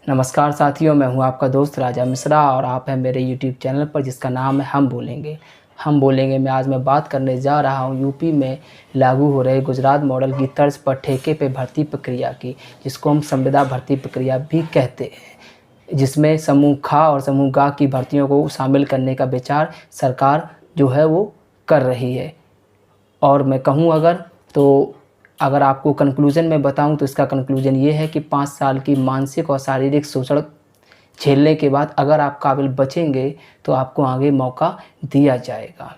नमस्कार साथियों, मैं हूं आपका दोस्त राजा मिश्रा और आप हैं मेरे यूट्यूब चैनल पर जिसका नाम है हम बोलेंगे में आज मैं बात करने जा रहा हूं यूपी में लागू हो रहे गुजरात मॉडल की तर्ज पर ठेके पे भर्ती प्रक्रिया की, जिसको हम संविदा भर्ती प्रक्रिया भी कहते हैं, जिसमें समूह ख और समूह ग की भर्तियों को शामिल करने का विचार सरकार जो है वो कर रही है। और मैं कहूँ अगर आपको कंक्लूज़न में बताऊं तो इसका कंक्लूज़न ये है कि 5 साल की मानसिक और शारीरिक शोषण झेलने के बाद अगर आप काबिल बचेंगे तो आपको आगे मौका दिया जाएगा।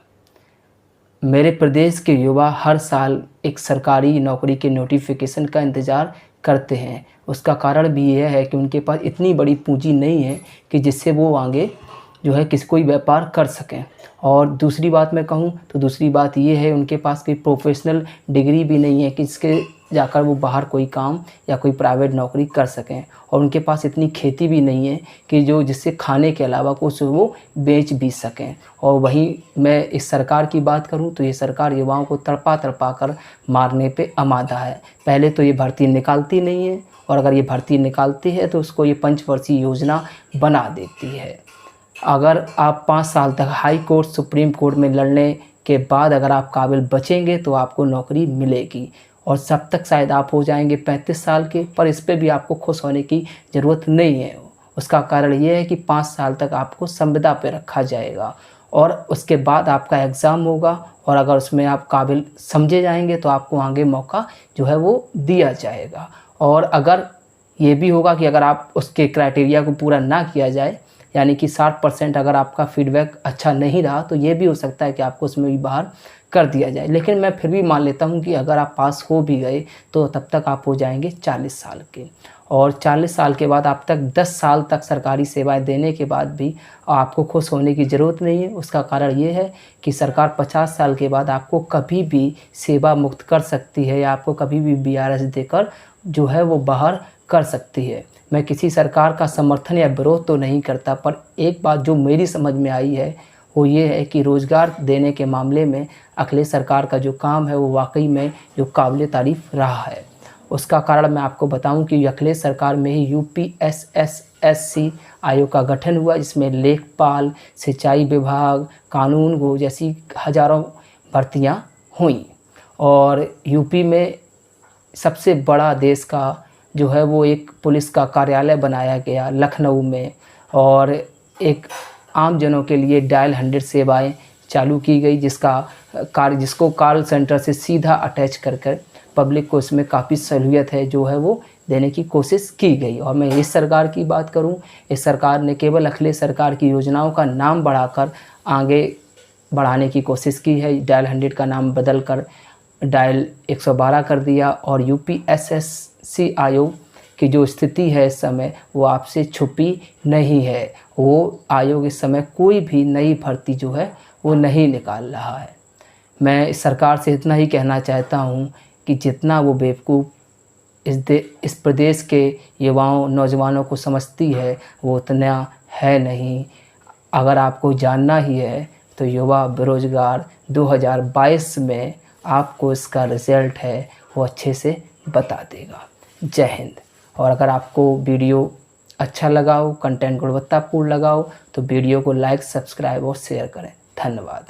मेरे प्रदेश के युवा हर साल एक सरकारी नौकरी के नोटिफिकेशन का इंतज़ार करते हैं। उसका कारण भी यह है कि उनके पास इतनी बड़ी पूंजी नहीं है कि जिससे वो आगे जो है कोई व्यापार कर सकें। और दूसरी बात मैं कहूँ तो दूसरी बात ये है उनके पास कोई प्रोफेशनल डिग्री भी नहीं है कि इसके जाकर वो बाहर कोई काम या कोई प्राइवेट नौकरी कर सकें। और उनके पास इतनी खेती भी नहीं है कि जिससे खाने के अलावा कुछ वो बेच भी सकें। और वहीं मैं इस सरकार की बात करूं तो ये सरकार युवाओं को तड़पा तड़पा कर मारने पे आमादा है। पहले तो ये भर्ती निकालती नहीं है, और अगर ये भर्ती निकालती है तो उसको ये पंचवर्षीय योजना बना देती है। अगर आप 5 साल तक हाई कोर्ट सुप्रीम कोर्ट में लड़ने के बाद अगर आप काबिल बचेंगे तो आपको नौकरी मिलेगी, और तब तक शायद आप हो जाएंगे 35 साल के, पर इस पे भी आपको खुश होने की ज़रूरत नहीं है। उसका कारण ये है कि 5 साल तक आपको संविदा पे रखा जाएगा और उसके बाद आपका एग्ज़ाम होगा, और अगर उसमें आप काबिल समझे जाएंगे तो आपको आगे मौका जो है वो दिया जाएगा। और अगर ये भी होगा कि अगर आप उसके क्राइटेरिया को पूरा ना किया जाए, यानी कि 60% अगर आपका फीडबैक अच्छा नहीं रहा, तो ये भी हो सकता है कि आपको उसमें भी बाहर कर दिया जाए। लेकिन मैं फिर भी मान लेता हूँ कि अगर आप पास हो भी गए तो तब तक आप हो जाएंगे 40 साल के, और 40 साल के बाद आप तक 10 साल तक सरकारी सेवाएं देने के बाद भी आपको खुश होने की ज़रूरत नहीं है। उसका कारण ये है कि सरकार 50 साल के बाद आपको कभी भी सेवा मुक्त कर सकती है, या आपको कभी भी BRS देकर जो है वो बाहर कर सकती है। मैं किसी सरकार का समर्थन या विरोध तो नहीं करता, पर एक बात जो मेरी समझ में आई है वो ये है कि रोज़गार देने के मामले में अखिलेश सरकार का जो काम है वो वाकई में जो काबिल तारीफ़ रहा है। उसका कारण मैं आपको बताऊं कि अखिलेश सरकार में ही UPSSSC आयोग का गठन हुआ, जिसमें लेखपाल, सिंचाई विभाग, कानून गो जैसी हज़ारों भर्तियां हुई। और यूपी में सबसे बड़ा देश का जो है वो एक पुलिस का कार्यालय बनाया गया लखनऊ में, और एक आम जनों के लिए डायल 100 सेवाएं चालू की गई, जिसको कॉल सेंटर से सीधा अटैच कर पब्लिक को इसमें काफ़ी सहूलियत है जो है वो देने की कोशिश की गई। और मैं इस सरकार की बात करूं, इस सरकार ने केवल अखिलेश सरकार की योजनाओं का नाम बढ़ाकर आगे बढ़ाने की कोशिश की है। डायल 100 का नाम बदल कर डायल 112 कर दिया, और UPSSC आयोग की जो स्थिति है इस समय वो आपसे छुपी नहीं है। वो आयोग इस समय कोई भी नई भर्ती जो है वो नहीं निकाल रहा है। मैं इस सरकार से इतना ही कहना चाहता हूँ कि जितना वो बेवकूफ़ इस प्रदेश के युवाओं नौजवानों को समझती है वो उतना है नहीं। अगर आपको जानना ही है तो युवा बेरोजगार 2022 में आपको इसका रिज़ल्ट है वो अच्छे से बता देगा। जय हिंद। और अगर आपको वीडियो अच्छा लगा हो, कंटेंट गुणवत्तापूर्ण लगा हो, तो वीडियो को लाइक, सब्सक्राइब और शेयर करें। धन्यवाद।